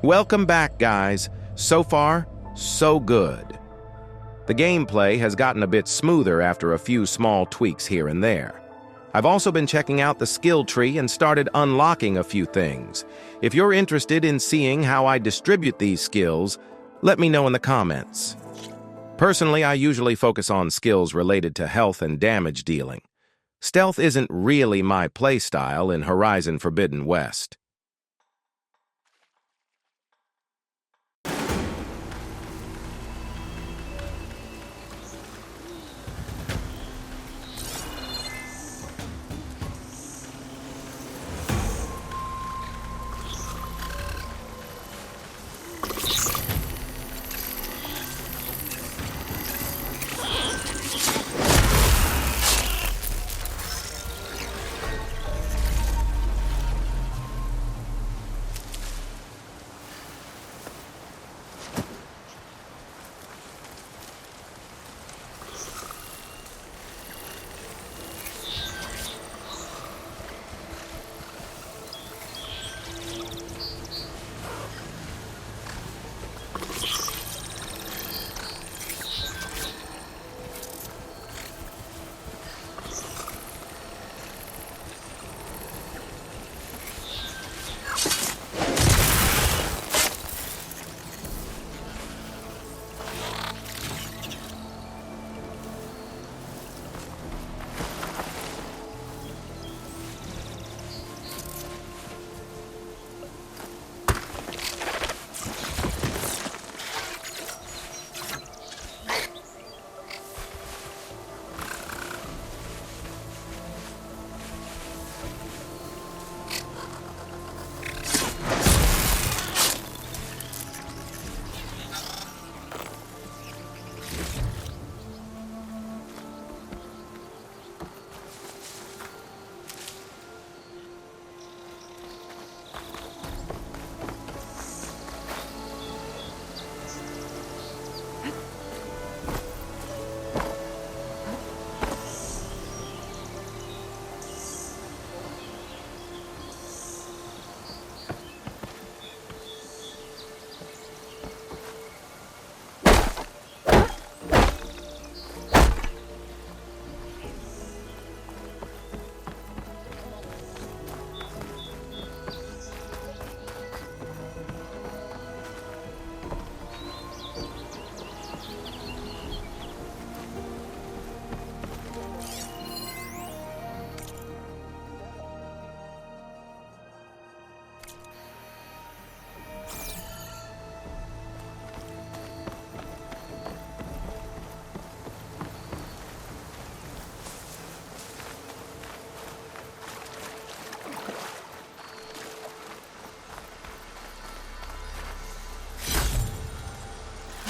Welcome back, guys. So far, so good. The gameplay has gotten a bit smoother after a few small tweaks here and there. I've also been checking out the skill tree and started unlocking a few things. If you're interested in seeing how I distribute these skills, let me know in the comments. Personally, I usually focus on skills related to health and damage dealing. Stealth isn't really my playstyle in Horizon Forbidden West.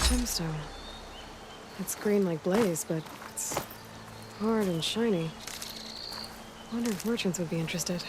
Gemstone. It's green like blaze, but it's hard and shiny. Wonder if merchants would be interested.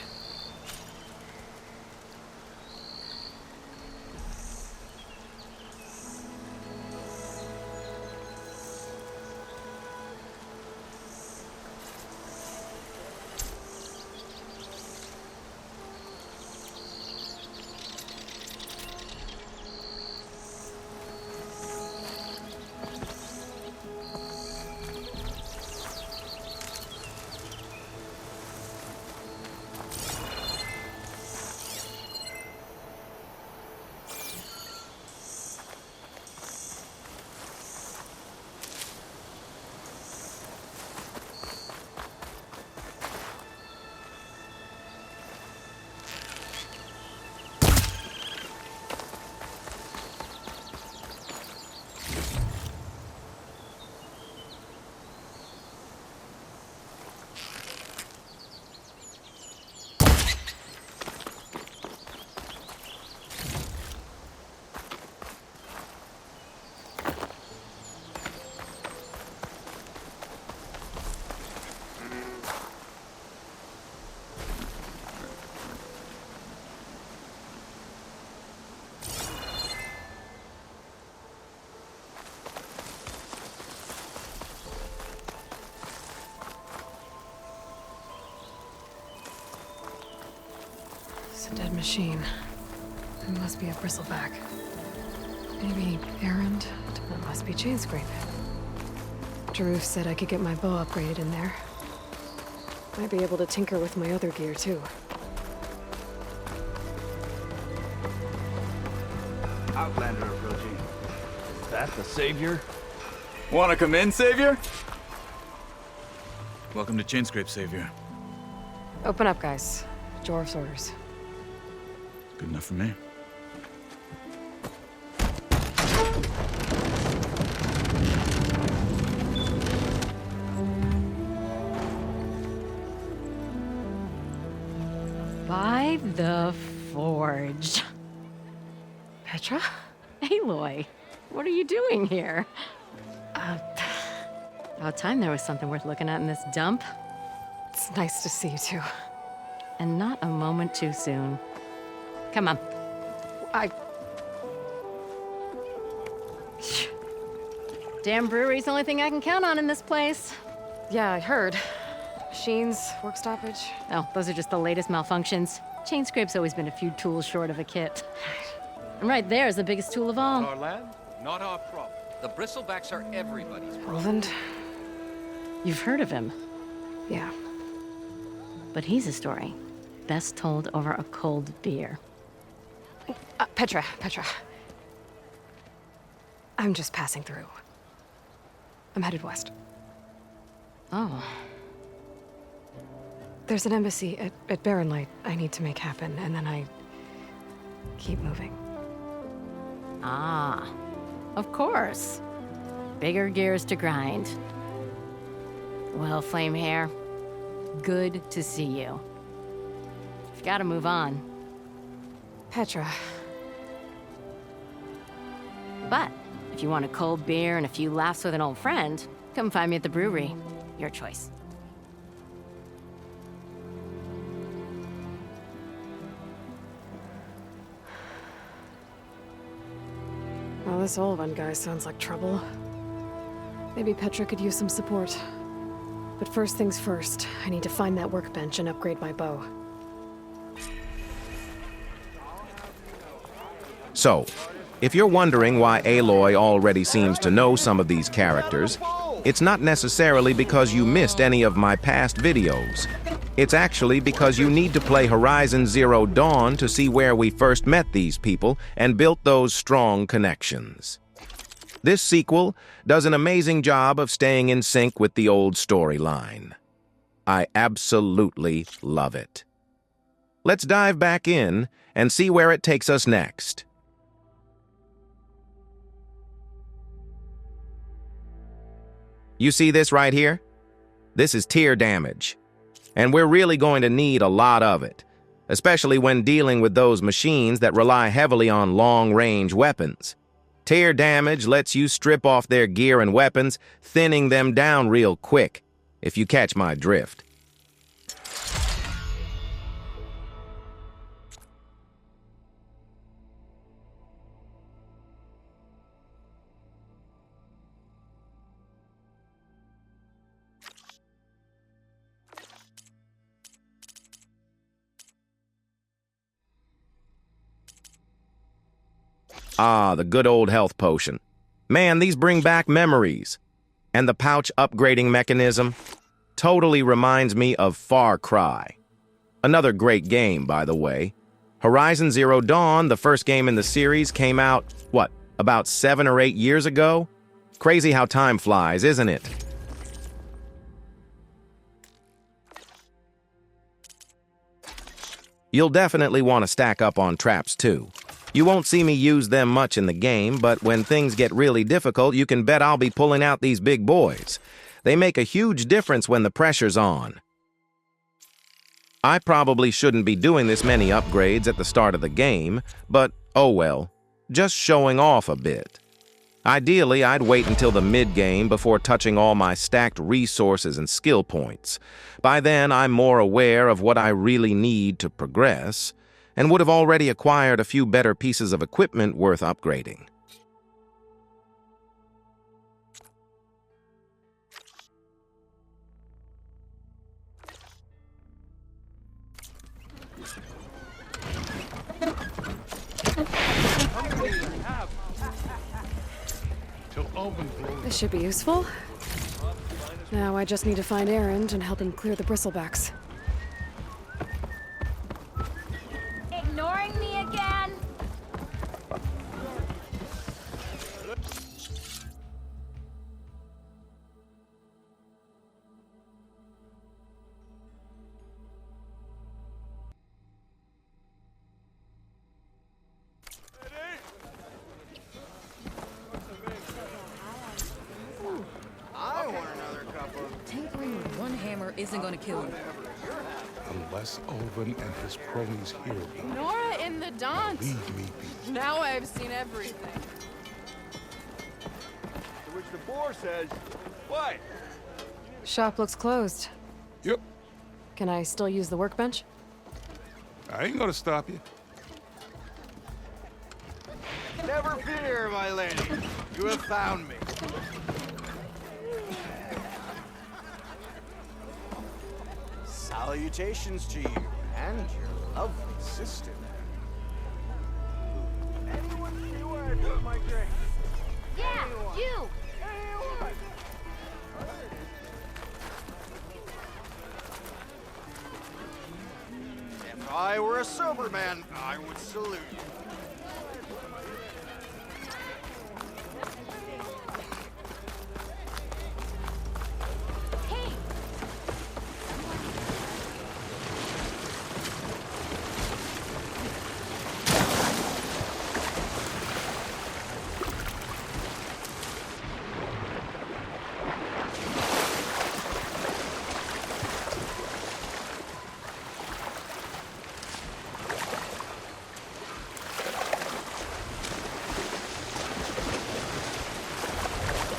It's a dead machine. It must be a bristleback. Maybe errand. That must be chain scrape. Drew said I could get my bow upgraded in there. Might be able to tinker with my other gear, too. Outlander approaching. Is that the Savior? Wanna come in, Savior? Welcome to Chainscrape, Savior. Open up, guys. Jorv's orders. Good enough for me. By the Forge. Petra? Aloy, what are you doing here? About time there was something worth looking at in this dump. It's nice to see you, too. And not a moment too soon. Come on. Damn brewery's the only thing I can count on in this place. Yeah, I heard. Machines, work stoppage. Oh, those are just the latest malfunctions. Chainscrape's always been a few tools short of a kit. And right there is the biggest tool of all. Our land, not our problem. The bristlebacks are everybody's problem. Roland? You've heard of him, Yeah. but he's a story best told over a cold beer. Petra. I'm just passing through. I'm headed west. Oh, There's an embassy at Barren Light I need to make happen, and then I keep moving. ah, of course. Bigger gears to grind. Well, Flame Hair, good to see you. You've got to move on. Petra. But if you want a cold beer and a few laughs with an old friend, come find me at the brewery. Your choice. Well, this old one guy sounds like trouble. Maybe Petra could use some support. But first things first, I need to find that workbench and upgrade my bow. So, if you're wondering why Aloy already seems to know some of these characters, it's not necessarily because you missed any of my past videos. It's actually because you need to play Horizon Zero Dawn to see where we first met these people and built those strong connections. This sequel does an amazing job of staying in sync with the old storyline. I absolutely love it. Let's dive back in and see where it takes us next. You see this right here? This is tear damage. And we're really going to need a lot of it, especially when dealing with those machines that rely heavily on long-range weapons. Tear damage lets you strip off their gear and weapons, thinning them down real quick, if you catch my drift. Ah, the good old health potion. Man, these bring back memories. And the pouch upgrading mechanism totally reminds me of Far Cry. Another great game, by the way. Horizon Zero Dawn, the first game in the series, came out, about 7 or 8 years ago? Crazy how time flies, isn't it? You'll definitely want to stack up on traps, too. You won't see me use them much in the game, but when things get really difficult, you can bet I'll be pulling out these big boys. They make a huge difference when the pressure's on. I probably shouldn't be doing this many upgrades at the start of the game, but oh well, just showing off a bit. Ideally, I'd wait until the mid-game before touching all my stacked resources and skill points. By then, I'm more aware of what I really need to progress, and would have already acquired a few better pieces of equipment worth upgrading. This should be useful. Now I just need to find Erend and help him clear the bristlebacks. Ignoring me again? I want another cup of... Tinkering with one hammer isn't gonna kill you. Unless Owen and his cronies hear me. Nora in the dance. Leave me be. Now I've seen everything. To which the boar says, what? Shop looks closed. Yep, Can I still use the workbench? I ain't gonna stop you. Never fear, my lady. You have found me. Salutations to you and your lovely sister. Anyone see where I put my drink? Yeah, you! Anyone? If I were a sober man, I would salute you. Hey!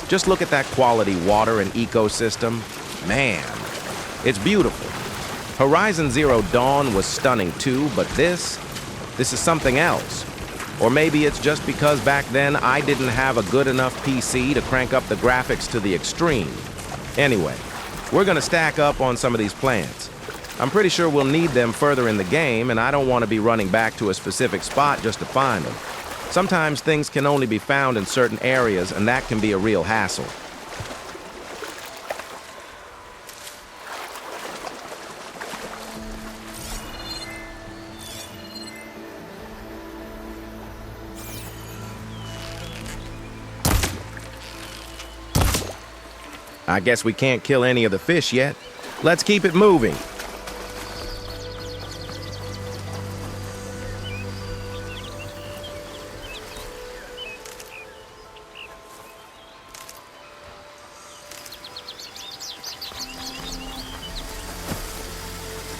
Just look at that quality water and ecosystem. Man, it's beautiful. Horizon Zero Dawn was stunning too, but this is something else. Or maybe it's just because back then I didn't have a good enough PC to crank up the graphics to the extreme. Anyway, we're gonna stack up on some of these plants. I'm pretty sure we'll need them further in the game, and I don't want to be running back to a specific spot just to find them. Sometimes things can only be found in certain areas, and that can be a real hassle. I guess we can't kill any of the fish yet. Let's keep it moving.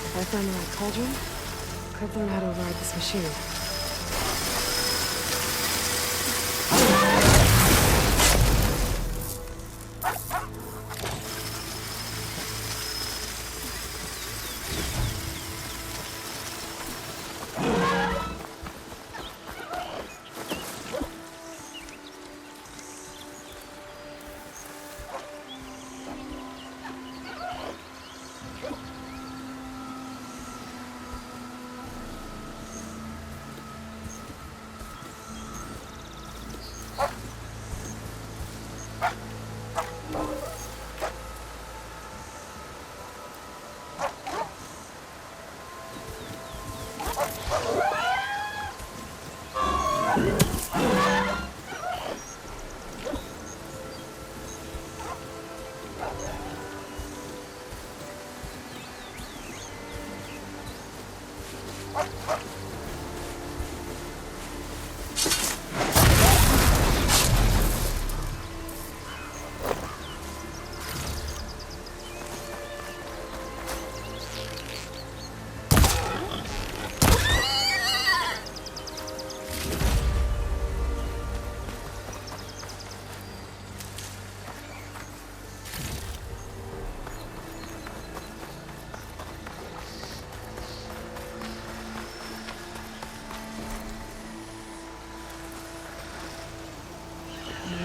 If I find the right cauldron, could learn how to ride this machine.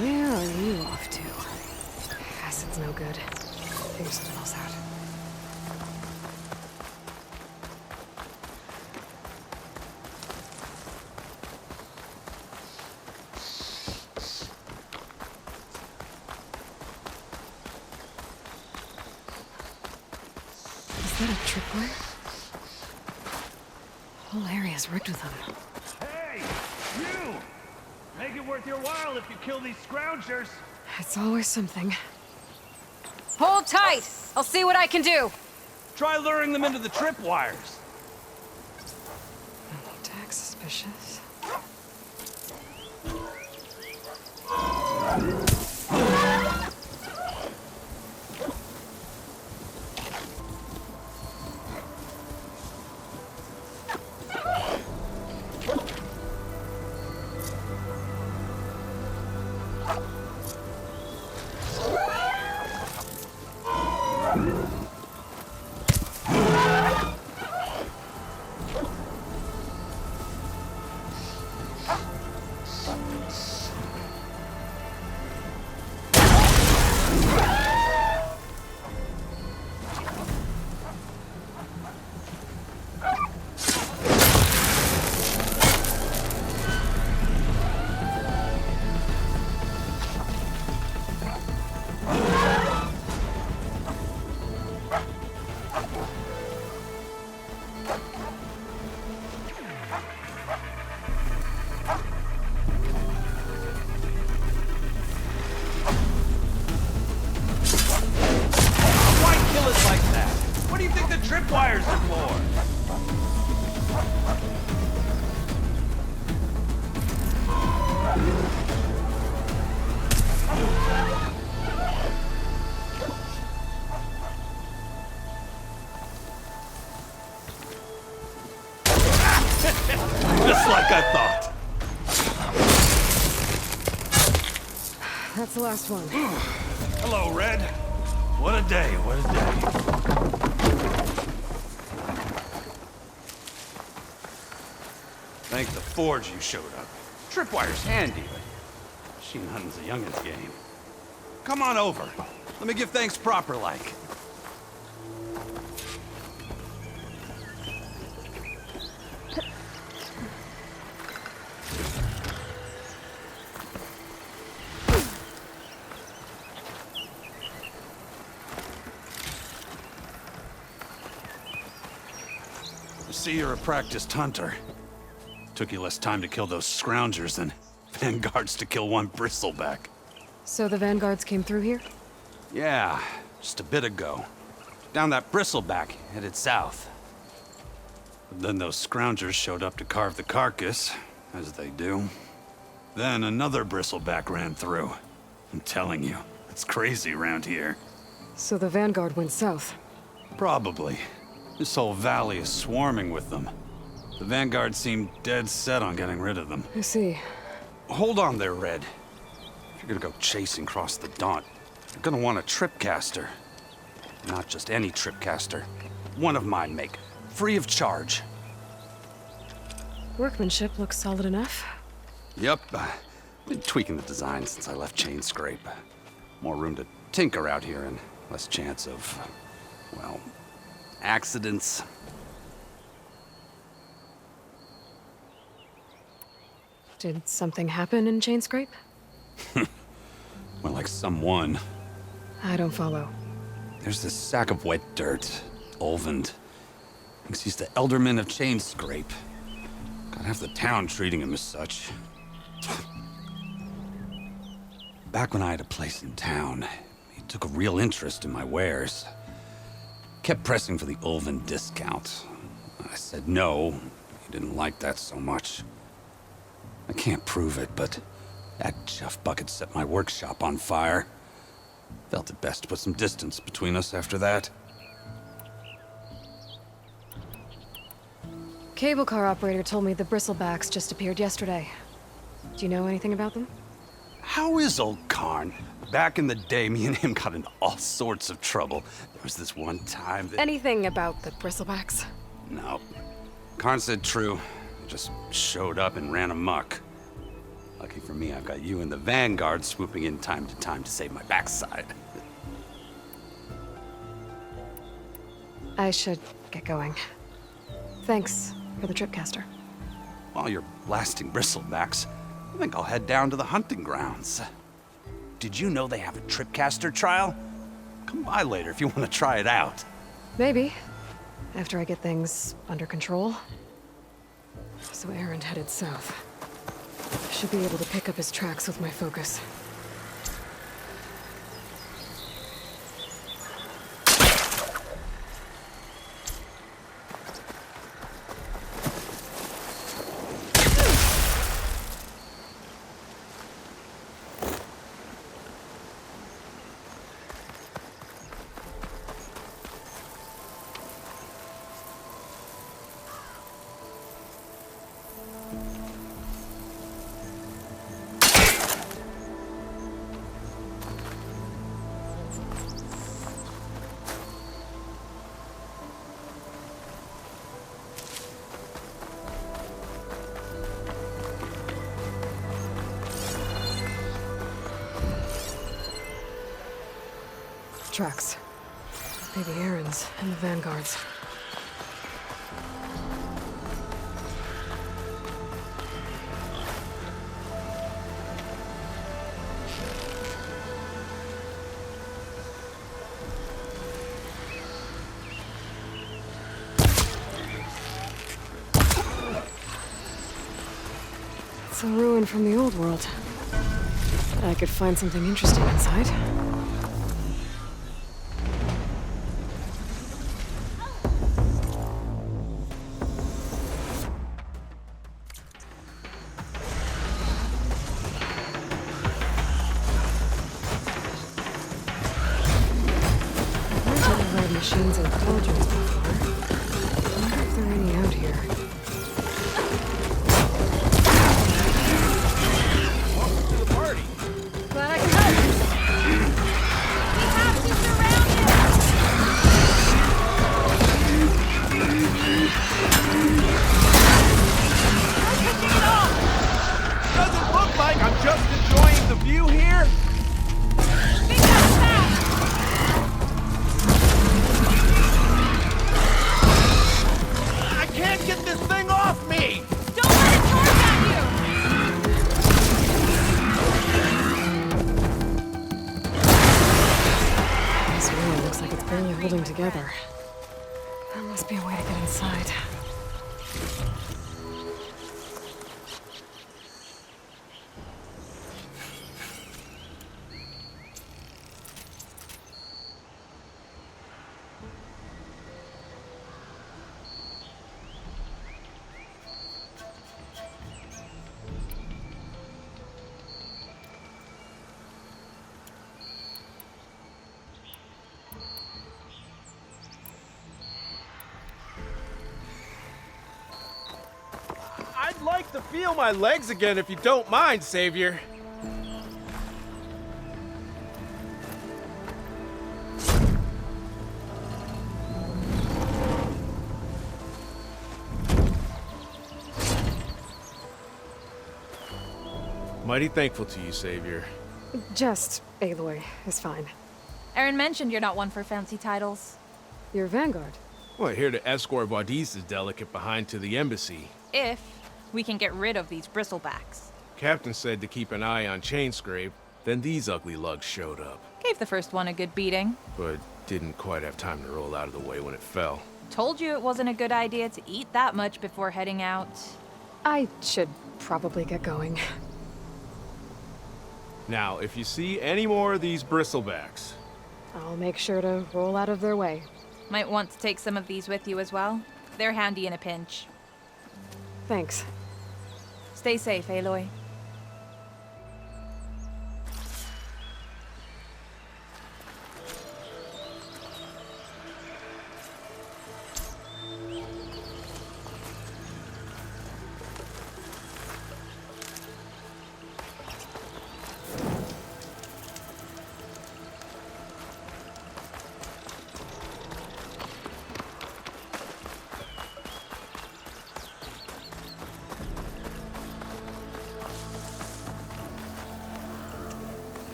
Where are you off to? Acid's no good. Figure something else out. that a tripwire? Whole area's rigged with them. Hey! You! Make it worth your while if you kill these scroungers. It's always something. Hold tight! I'll see what I can do! Try luring them into the tripwires. No need to act suspicious. Tripwires are for. Just like I thought. That's the last one. Hello, Red. What a day, what a day. Thank the Forge you showed up. Tripwire's handy, but machine hunting's a youngin's game. Come on over. Let me give thanks proper like. See, you're a practiced hunter. Took you less time to kill those scroungers than vanguards to kill one bristleback. So the vanguards came through here? Yeah, just a bit ago. Down that bristleback, headed south. But then those scroungers showed up to carve the carcass, as they do. Then another bristleback ran through. I'm telling you, it's crazy around here. So the vanguard went south? Probably. This whole valley is swarming with them. The vanguard seemed dead set on getting rid of them. I see. Hold on there, Red. If you're gonna go chasing across the Daunt, you're gonna want a tripcaster. Not just any tripcaster. One of mine make, free of charge. Workmanship looks solid enough. Yep, been tweaking the design since I left Chain Scrape. More room to tinker out here and less chance of, well, accidents. Did something happen in Chain Scrape? Well, like someone. I don't follow. There's this sack of wet dirt, Olvend. Thinks he's the Elderman of Chain Scrape. Got half the town treating him as such. Back when I had a place in town, he took a real interest in my wares. Kept pressing for the Olvend discount. I said no. He didn't like that so much. I can't prove it, but that chuff bucket set my workshop on fire. Felt it best to put some distance between us after that. Cable car operator told me the bristlebacks just appeared yesterday. Do you know anything about them? How is old Karn? Back in the day, me and him got into all sorts of trouble. There was this one time that... Anything about the bristlebacks? No. Karn said true. They just showed up and ran amok. Lucky for me, I've got you and the Vanguard swooping in time to save my backside. I should get going. Thanks for the tripcaster. While you're blasting bristlebacks, I think I'll head down to the hunting grounds. Did you know they have a tripcaster trial? Come by later if you want to try it out. Maybe. after I get things under control. So Aaron headed south. I should be able to pick up his tracks with my focus. Tracks. Maybe Aaron's and the Vanguard's. It's a ruin from the old world. Bet I could find something interesting inside. Machines and cauldrons before. I wonder if there are any out here. Welcome to the party. Glad I could help. We have to surround him! Does it look like I'm just enjoying the view here? Get this thing off me! Don't let it charge at you! This ruin looks like it's barely holding together. There must be a way to get inside. I'd like to feel my legs again if you don't mind, Savior. Mighty thankful to you, Savior. Just Aloy is fine. Aaron mentioned you're not one for fancy titles. Your Vanguard. Well, here to escort Wadis's delicate behind to the embassy. If we can get rid of these bristlebacks. Captain said to keep an eye on Chainscrape, then these ugly lugs showed up. Gave the first one a good beating. But didn't quite have time to roll out of the way when it fell. Told you it wasn't a good idea to eat that much before heading out. I should probably get going. Now, if you see any more of these bristlebacks... I'll make sure to roll out of their way. Might want to take some of these with you as well. They're handy in a pinch. Thanks. Stay safe, Aloy.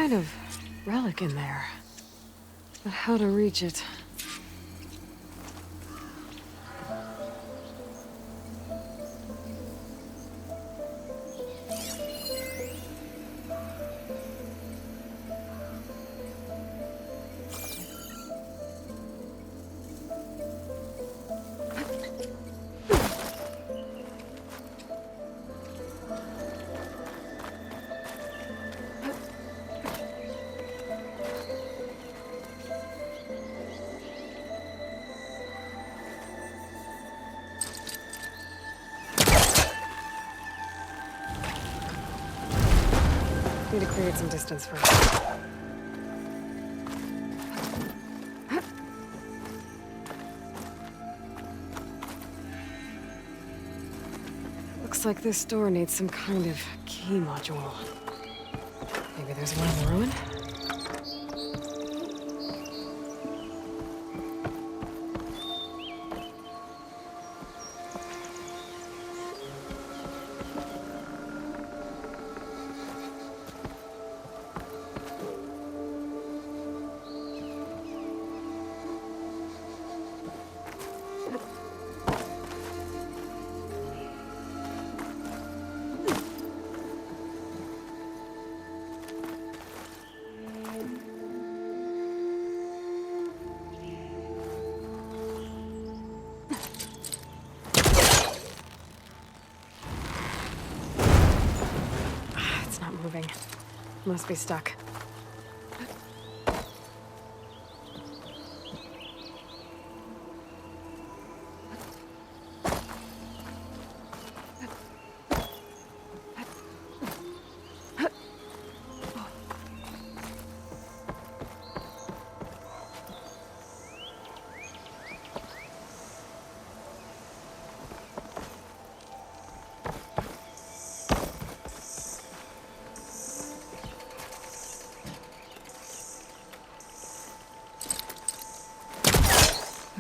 kind of relic in there. But how to reach it? Need to create some distance first. Looks like this door needs some kind of key module. Maybe there's one in the ruin? It's not moving. Must be stuck.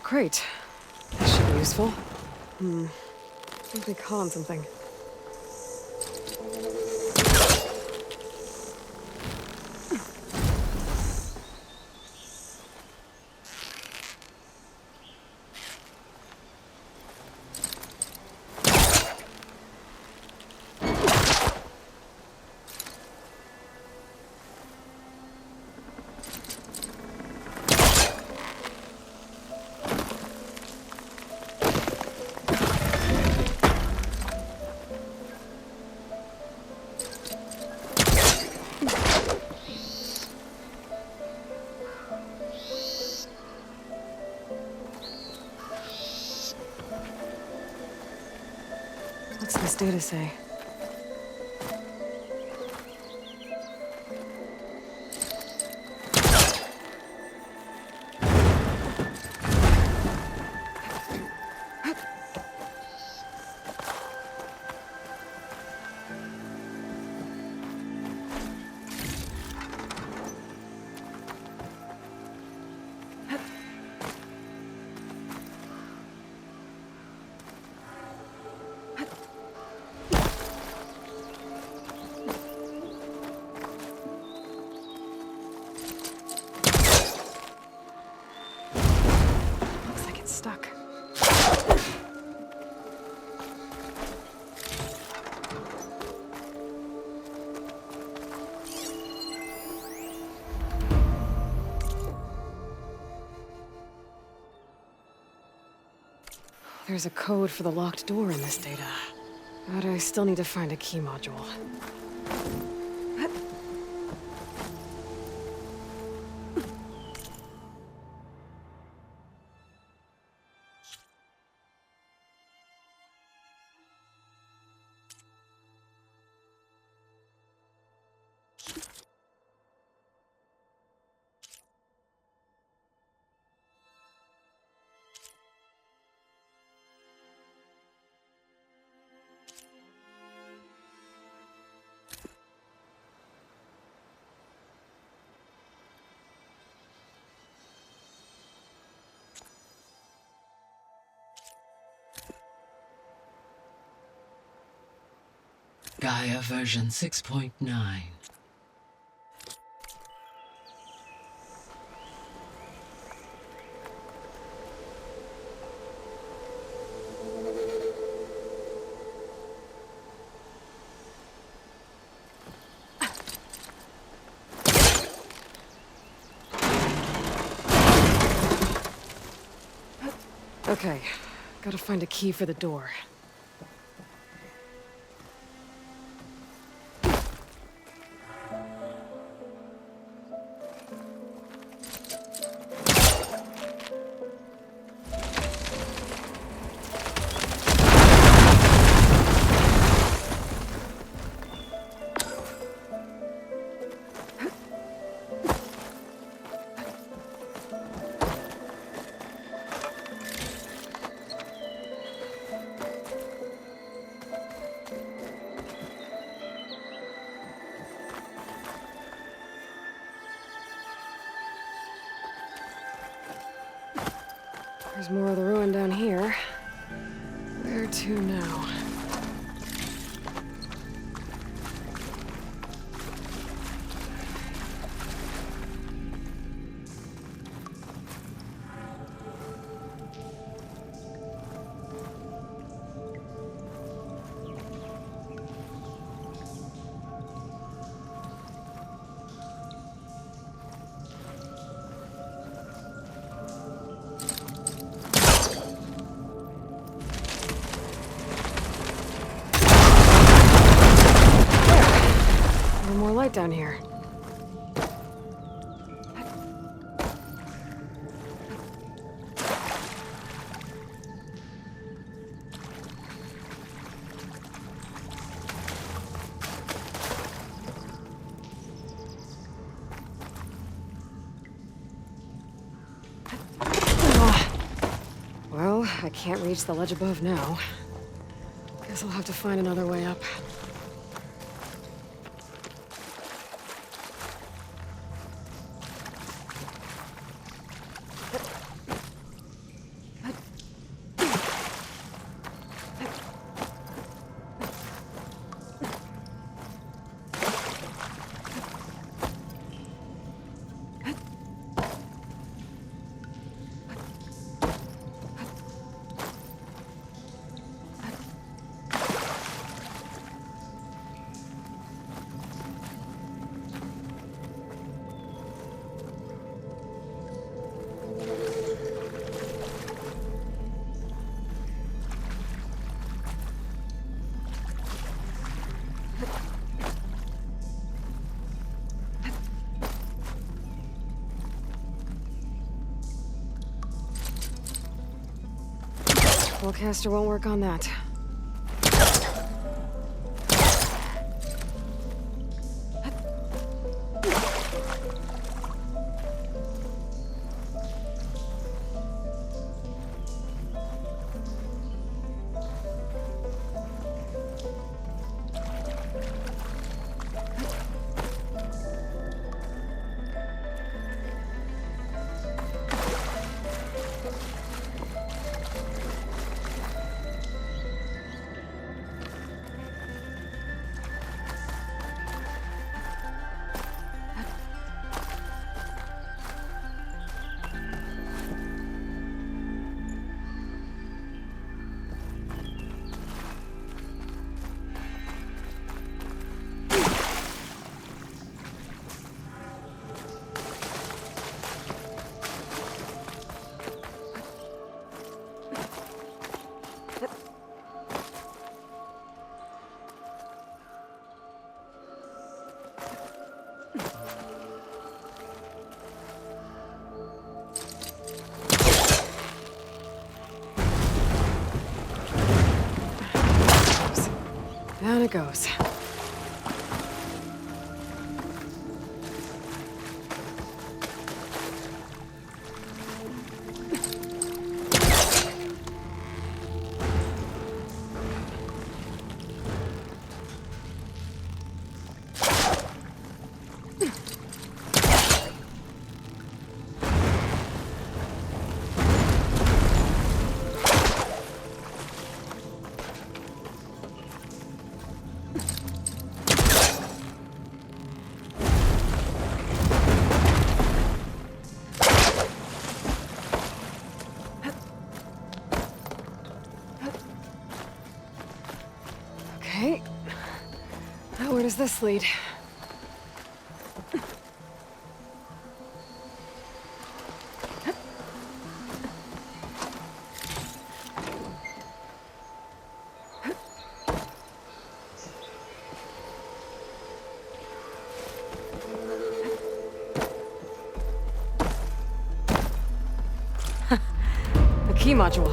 Great. That should be useful. Must be calling something. What's this data say? Looks like it's stuck. There's a code for the locked door in this data. But I still need to find a key module. Gaia version 6.9. Okay, gotta find a key for the door. There's more of the ruin down here. Where to now? More light down here. Well, I can't reach the ledge above now. Guess I'll have to find another way up. Spellcaster won't work on that. Down it goes. Okay. Now where does this lead? Key module.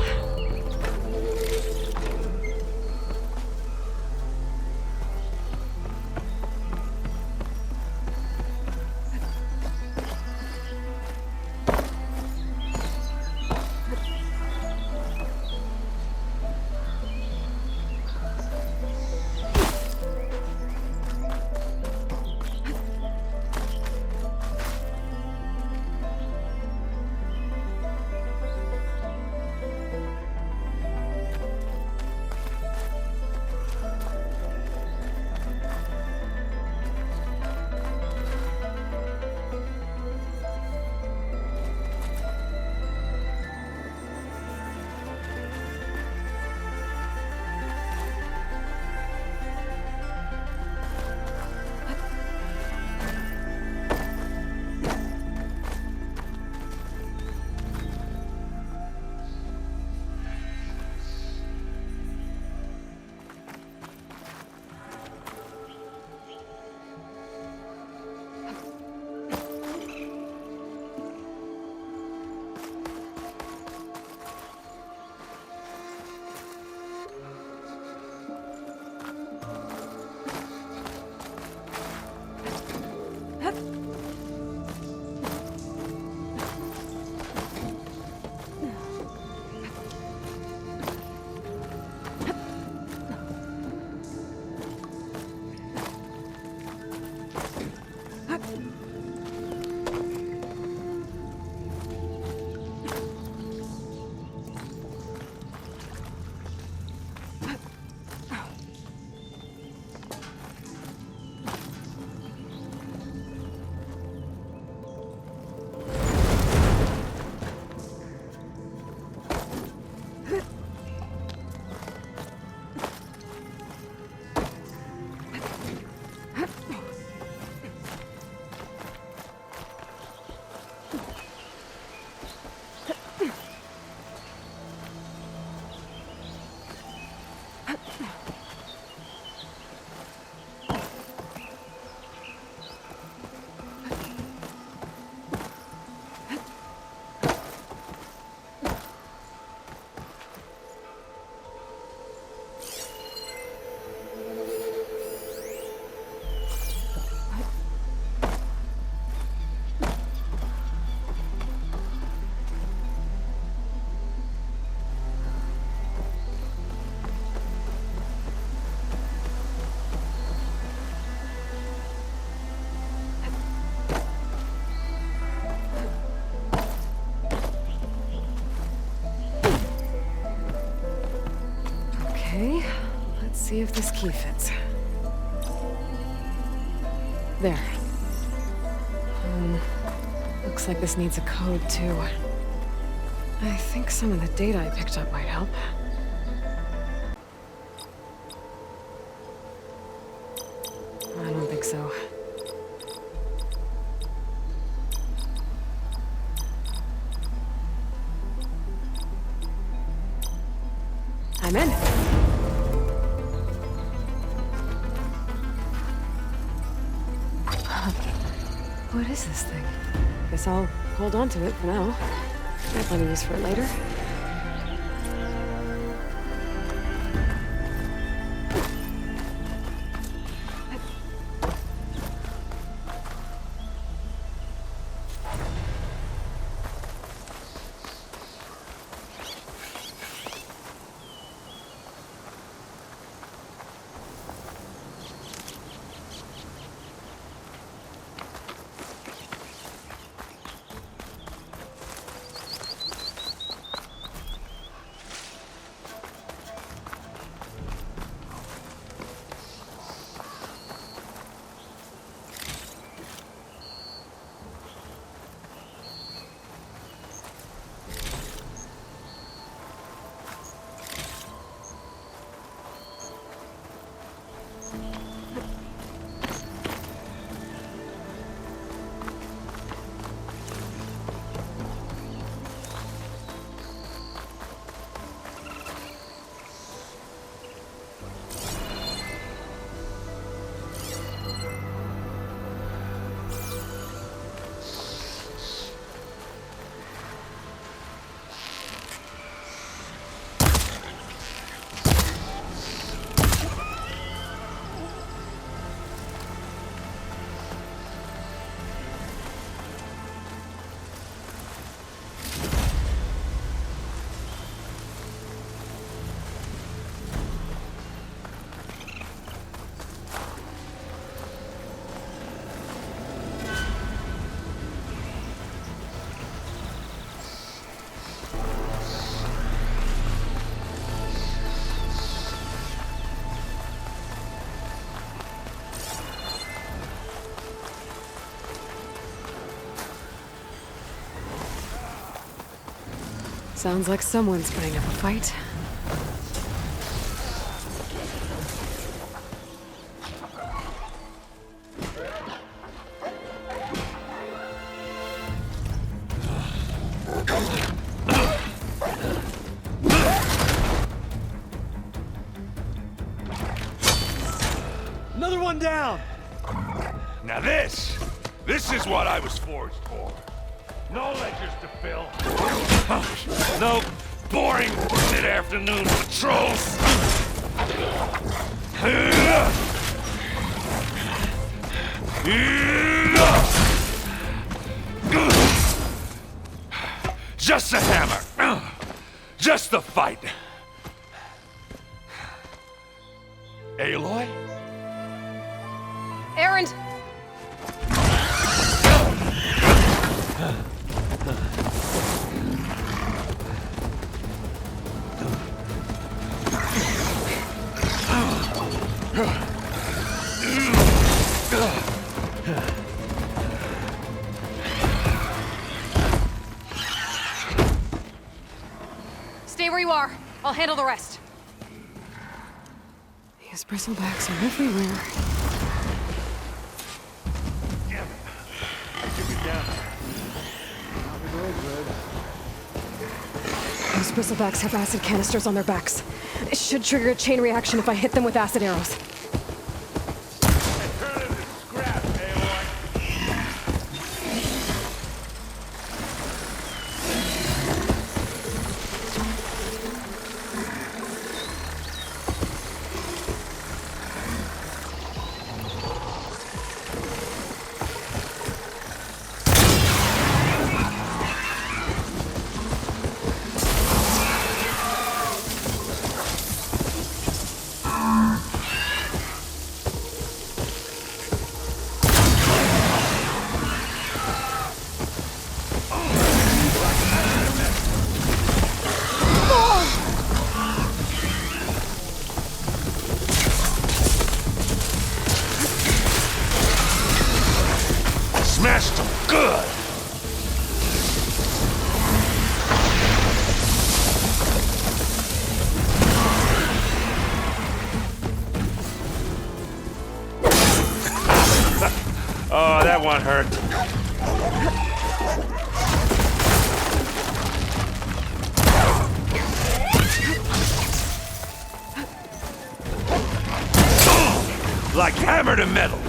Okay, let's see if this key fits. There. Looks like this needs a code, too. I think some of the data I picked up might help. I don't think so. I'm in. What is this thing? Guess I'll hold on to it for now. Might find a use for it later. Sounds like someone's putting up a fight. Another one down! Now this is what I was forged for. No ledgers to fill. No boring mid-afternoon patrols. Just a hammer. Just the fight. Aloy? Erend! Stay where you are. I'll handle the rest. These bristlebacks are everywhere. Those bristlebacks have acid canisters on their backs. It should trigger a chain reaction if I hit them with acid arrows. Turn it into scrap, Aloy. Smashed them good! Oh, that one hurt. Like hammer to metal.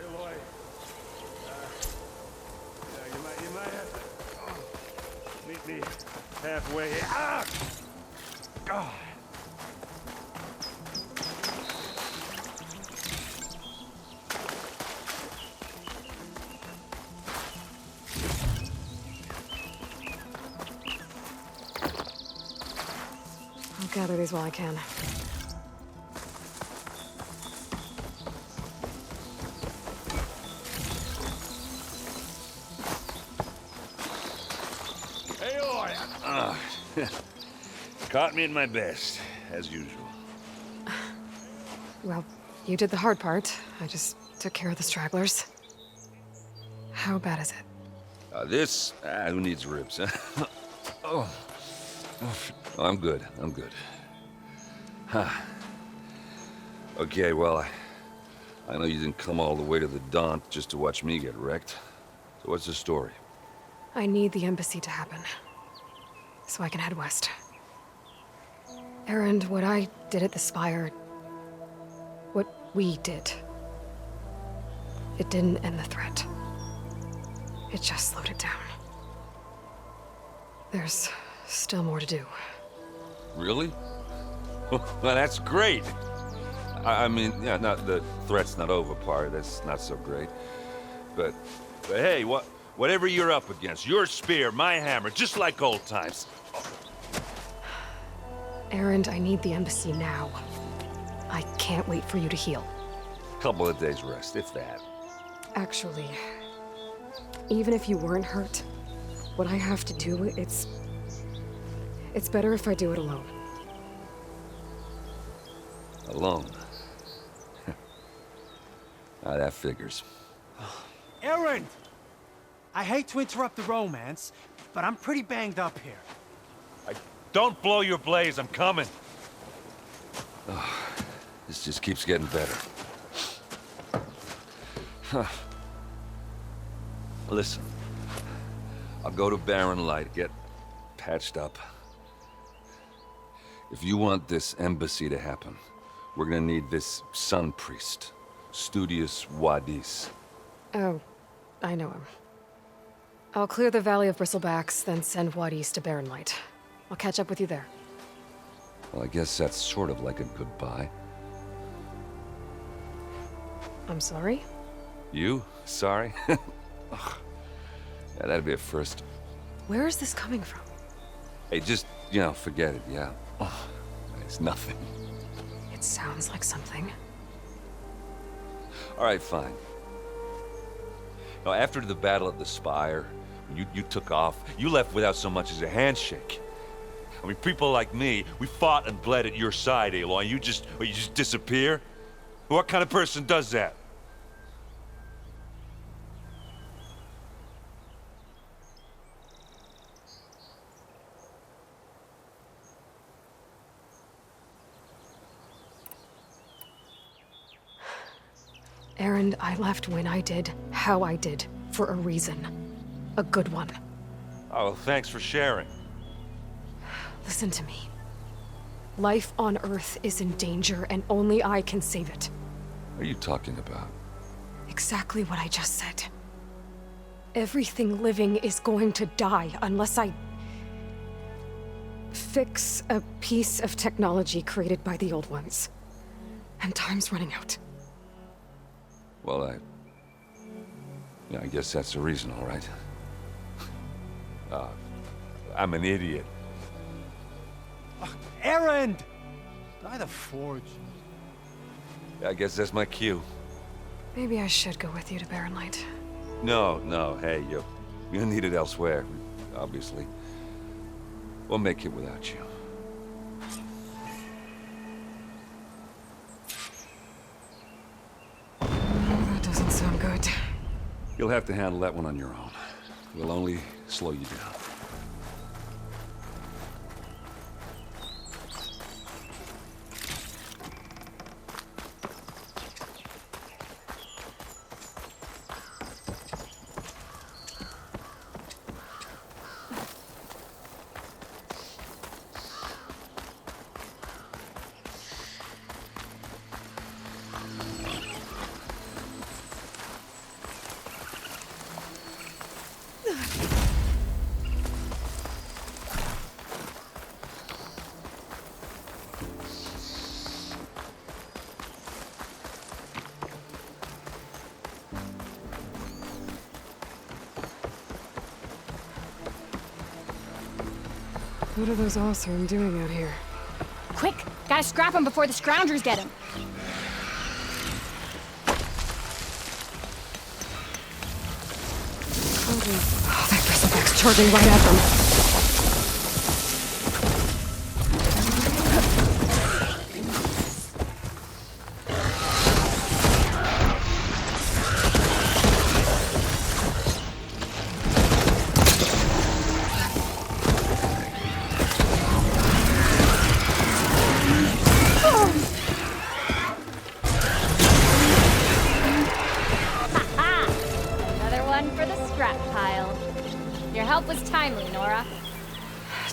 Aloy, you might have to meet me halfway. Ah! God. I'll gather these while I can. Aloy! Caught me at my best, as usual. Well, you did the hard part. I just took care of the stragglers. How bad is it? Who needs ribs, huh? Oh, I'm good. I'm good. Huh. Okay, well, I know you didn't come all the way to the Daunt just to watch me get wrecked. So what's the story? I need the embassy to happen, so I can head west. Erend, what I did at the Spire, what we did, it didn't end the threat. It just slowed it down. There's still more to do. Really? Well, that's great. I mean, yeah, not the threat's not over part. That's not so great. But hey, whatever you're up against, your spear, my hammer, just like old times. Erend, I need the embassy now. I can't wait for you to heal. Couple of days rest, if that. Actually, even if you weren't hurt, what I have to do, it's better if I do it alone. Alone? That figures. Erend! I hate to interrupt the romance, but I'm pretty banged up here. Don't blow your blaze, I'm coming. This just keeps getting better. Huh. Listen, I'll go to Barren Light, get patched up. If you want this embassy to happen, we're gonna need this sun priest, Studious Wadis. Oh, I know him. I'll clear the Valley of Bristlebacks, then send Wadis to Barren Light. I'll catch up with you there. Well, I guess that's sort of like a goodbye. I'm sorry? You? Sorry? Ugh. Yeah, that'd be a first. Where is this coming from? Hey, just, forget it, yeah. Ugh. It's nothing. It sounds like something. All right, fine. Now, after the Battle at the Spire, you took off, you left without so much as a handshake. I mean, people like me, we fought and bled at your side, Aloy, and you just disappear? What kind of person does that? Erend, I left when I did, how I did, for a reason. A good one. Oh, well, thanks for sharing. Listen to me. Life on Earth is in danger, and only I can save it. What are you talking about? Exactly what I just said. Everything living is going to die unless I fix a piece of technology created by the old ones. And time's running out. Well, I guess that's the reason, all right. I'm an idiot. Erend! By the Forge. I guess that's my cue. Maybe I should go with you to Barren Light. No, hey, you need it elsewhere, obviously. We'll make it without you. That doesn't sound good. You'll have to handle that one on your own. We'll only slow you down. What are those Oseram doing out here? Quick! Gotta scrap him before the Scroungers get him! Oh, that bristleback's charging right at them.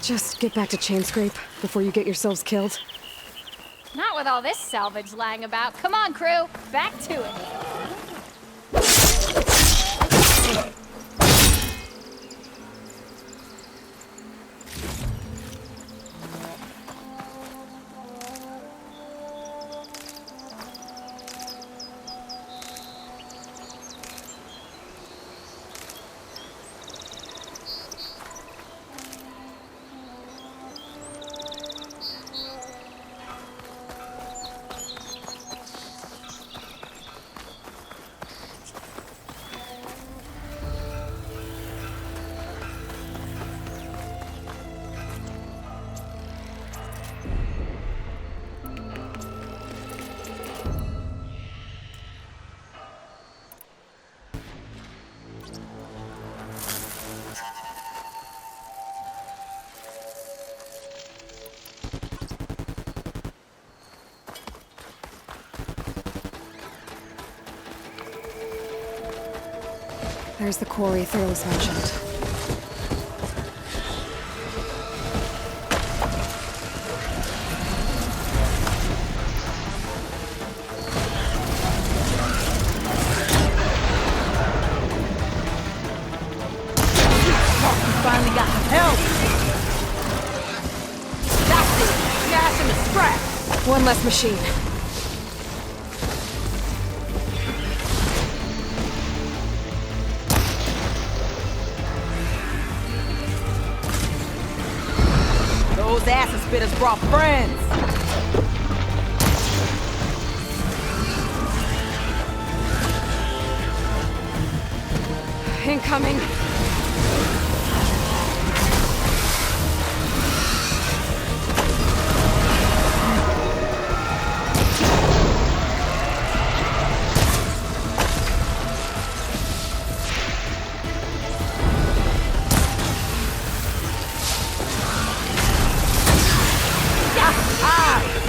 Just get back to Chainscrape before you get yourselves killed. Not with all this salvage lying about. Come on, crew. Back to it. There's the quarry Thurles mentioned. Finally got some help. That's it. Smash him and scrap. One less machine. Those acid spitters brought friends. Incoming.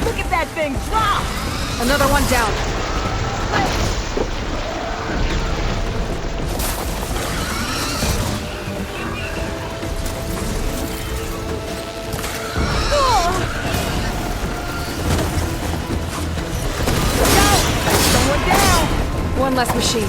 Look at that thing drop! Another one down. Someone down! One less machine.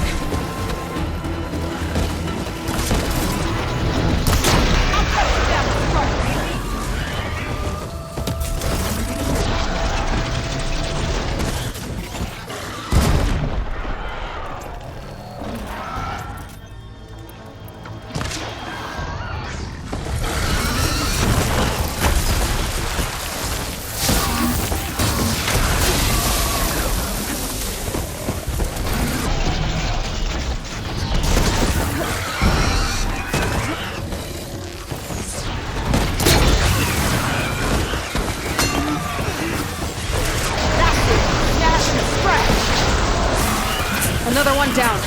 Another one down.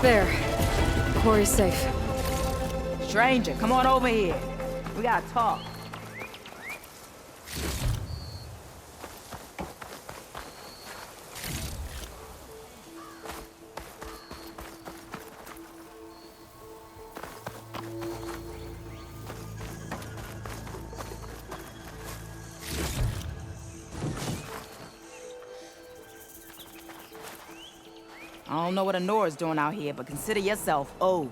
There. Quarry's safe. Stranger, come on over here. We gotta talk. I don't know what Honora's doing out here, but consider yourself owed.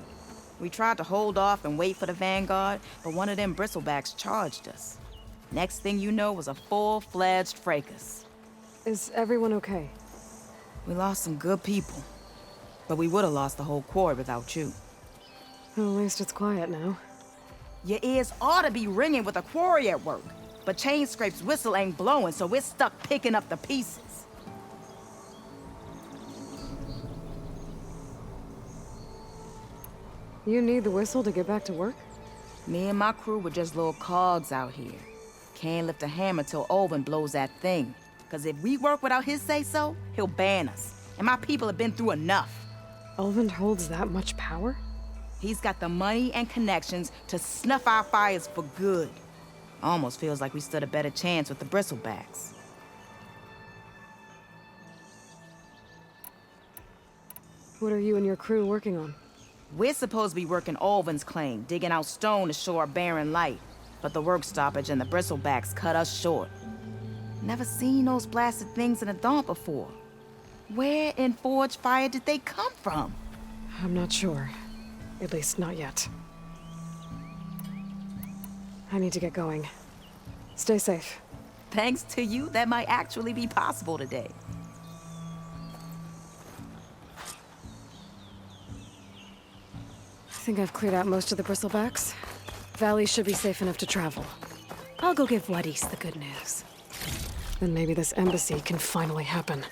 We tried to hold off and wait for the Vanguard, but one of them bristlebacks charged us. Next thing you know was a full-fledged fracas. Is everyone okay? We lost some good people, but we would have lost the whole quarry without you. Well, at least it's quiet now. Your ears ought to be ringing with a quarry at work, but Chainscrape's whistle ain't blowing, so we're stuck picking up the pieces. You need the whistle to get back to work? Me and my crew were just little cogs out here. Can't lift a hammer till Olvin blows that thing. Cause if we work without his say-so, he'll ban us. And my people have been through enough. Olvin holds that much power? He's got the money and connections to snuff our fires for good. Almost feels like we stood a better chance with the bristlebacks. What are you and your crew working on? We're supposed to be working Olvin's claim, digging out stone to show our barren light. But the work stoppage and the bristlebacks cut us short. Never seen those blasted things in a Dawn before. Where in Forge Fire did they come from? I'm not sure. At least, not yet. I need to get going. Stay safe. Thanks to you, that might actually be possible today. I think I've cleared out most of the bristlebacks. Valley should be safe enough to travel. I'll go give Wadis the good news. Then maybe this embassy can finally happen.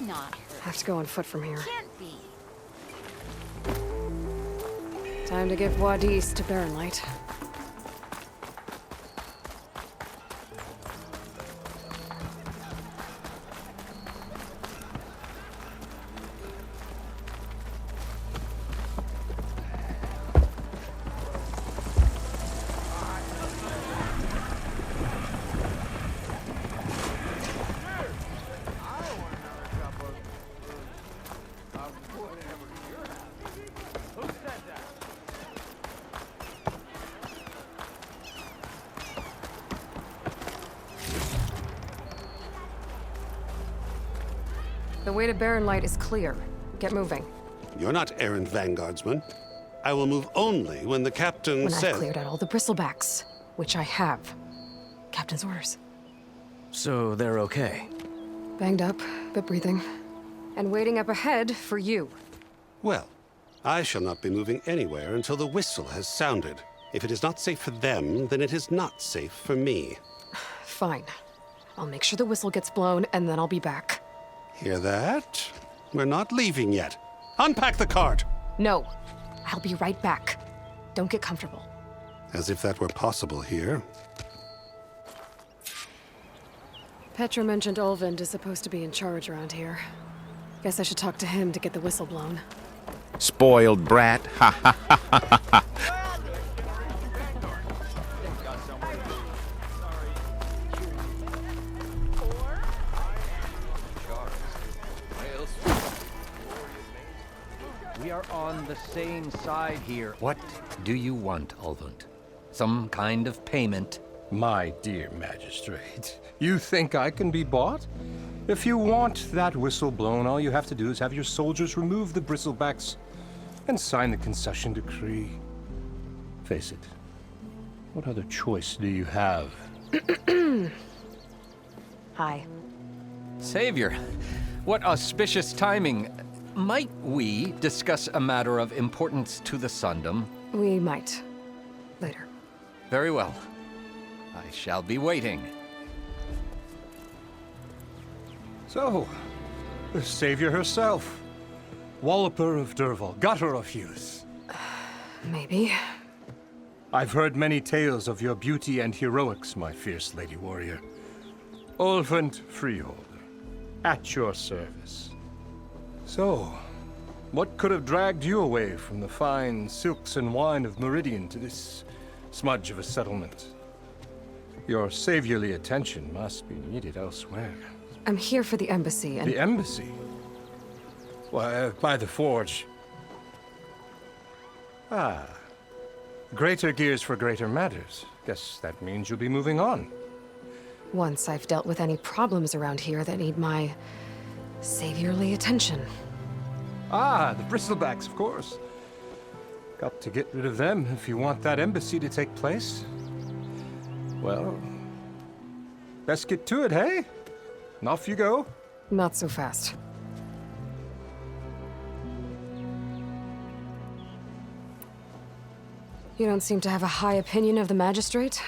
Not have to go on foot from here. can't be. Time to give Wadis to Baronlight. The way to Baronlight is clear. Get moving. You're not errant vanguardsman. I will move only when the captain When says... I've cleared out all the bristlebacks, which I have. Captain's orders. So they're okay? Banged up, but breathing. And waiting up ahead for you. Well, I shall not be moving anywhere until the whistle has sounded. If it is not safe for them, then it is not safe for me. Fine. I'll make sure the whistle gets blown, and then I'll be back. Hear that? We're not leaving yet. Unpack the cart! No. I'll be right back. Don't get comfortable. As if that were possible here. Petra mentioned Olvind is supposed to be in charge around here. Guess I should talk to him to get the whistle blown. Spoiled brat. Ha ha ha ha ha. We are on the same side here. What do you want, Ulvund? Some kind of payment? My dear magistrate, you think I can be bought? If you want that whistle blown, all you have to do is have your soldiers remove the bristlebacks and sign the concession decree. Face it, what other choice do you have? Hi. Savior, what auspicious timing. Might we discuss a matter of importance to the Sundom? We might. Later. Very well. I shall be waiting. So, the Savior herself. Walloper of Derval, gutter of youth. Maybe. I've heard many tales of your beauty and heroics, my fierce lady warrior. Ulvund Freeholder, at your service. So, what could have dragged you away from the fine silks and wine of Meridian to this smudge of a settlement? Your saviorly attention must be needed elsewhere. I'm here for the embassy and... The embassy? Why, by the forge. Ah. Greater gears for greater matters. Guess that means you'll be moving on. Once I've dealt with any problems around here that need my saviorly attention. Ah, the bristlebacks, of course. Got to get rid of them if you want that embassy to take place. Well, best get to it, hey? And off you go. Not so fast. You don't seem to have a high opinion of the magistrate?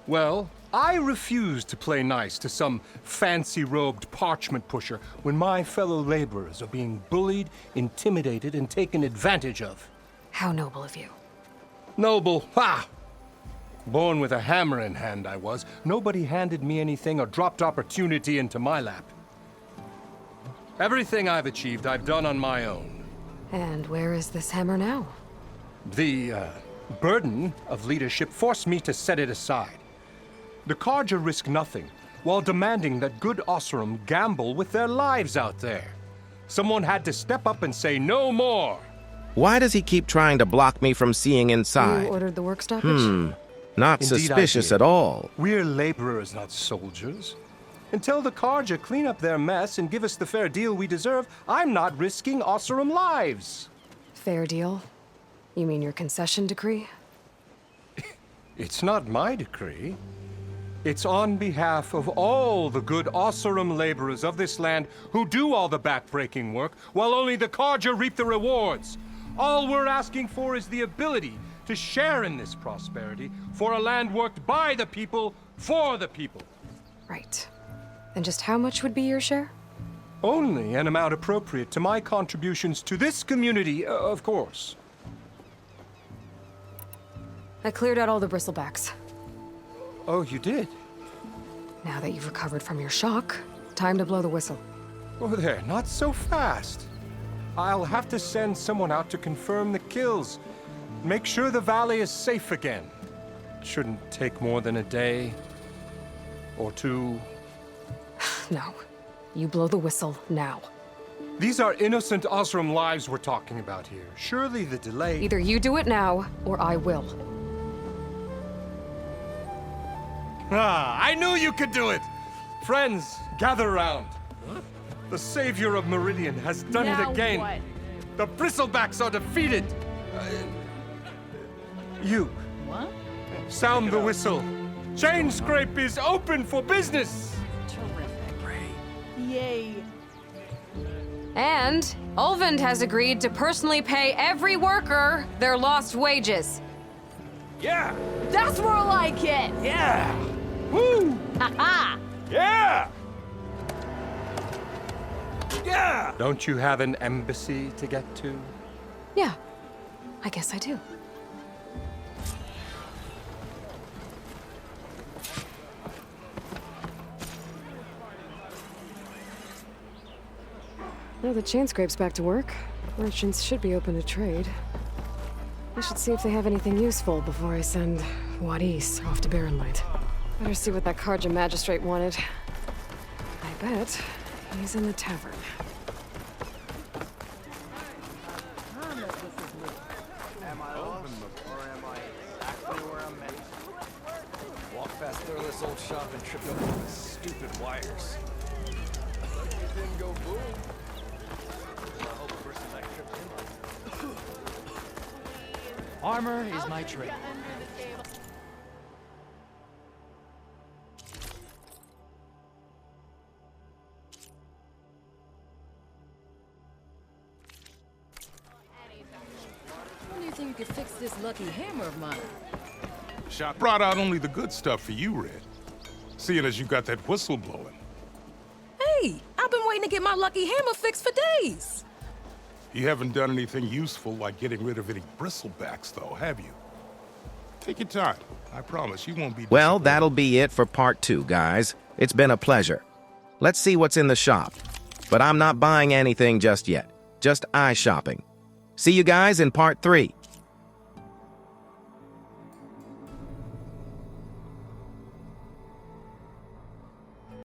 Well, I refuse to play nice to some fancy-robed parchment pusher when my fellow laborers are being bullied, intimidated, and taken advantage of. How noble of you. Noble? Ha! Born with a hammer in hand, I was. Nobody handed me anything or dropped opportunity into my lap. Everything I've achieved, I've done on my own. And where is this hammer now? The, burden of leadership forced me to set it aside. The Carja risk nothing, while demanding that good Osseram gamble with their lives out there. Someone had to step up and say no more. Why does he keep trying to block me from seeing inside? You ordered the work stoppage? Not Indeed suspicious at all. We're laborers, not soldiers. Until the Carja clean up their mess and give us the fair deal we deserve, I'm not risking Osseram lives. Fair deal? You mean your concession decree? It's not my decree. It's on behalf of all the good Osseram laborers of this land who do all the backbreaking work, while only the Carja reap the rewards. All we're asking for is the ability to share in this prosperity for a land worked by the people, for the people. Right. And just how much would be your share? Only an amount appropriate to my contributions to this community, of course. I cleared out all the bristlebacks. Oh, you did? Now that you've recovered from your shock, time to blow the whistle. Oh, there, not so fast. I'll have to send someone out to confirm the kills. Make sure the valley is safe again. Shouldn't take more than a day or two. No. You blow the whistle now. These are innocent Osram lives we're talking about here. Surely the delay... Either you do it now, or I will. Ah, I knew you could do it! Friends, gather round. The savior of Meridian has done it again. What? The bristlebacks are defeated. You. What? Sound the whistle. Chain Scrape is open for business. Terrific. Yay. And Ulvund has agreed to personally pay every worker their lost wages. Yeah! That's more like it! Yeah! Woo! Ha-ha! Yeah! Yeah! Don't you have an embassy to get to? Yeah, I guess I do. Now the chain scrape's back to work. Merchants should be open to trade. I should see if they have anything useful before I send Wadis off to Barrenlight. Better see what that Carja magistrate wanted. I bet he's in the tavern. this old shop and tripped over the stupid wires. It didn't go boom. I hope the person that tripped him up. Armor is my trade. When do you think you could fix this lucky hammer of mine? Shop brought out only the good stuff for you, Red. Seeing as you got that whistle blowing. Hey, I've been waiting to get my lucky hammer fixed for days. You haven't done anything useful like getting rid of any bristlebacks, though, have you? Take your time. I promise you won't be Well, that'll be it for part 2, guys. It's been a pleasure. Let's see what's in the shop. But I'm not buying anything just yet. Just eye shopping. See you guys in part 3.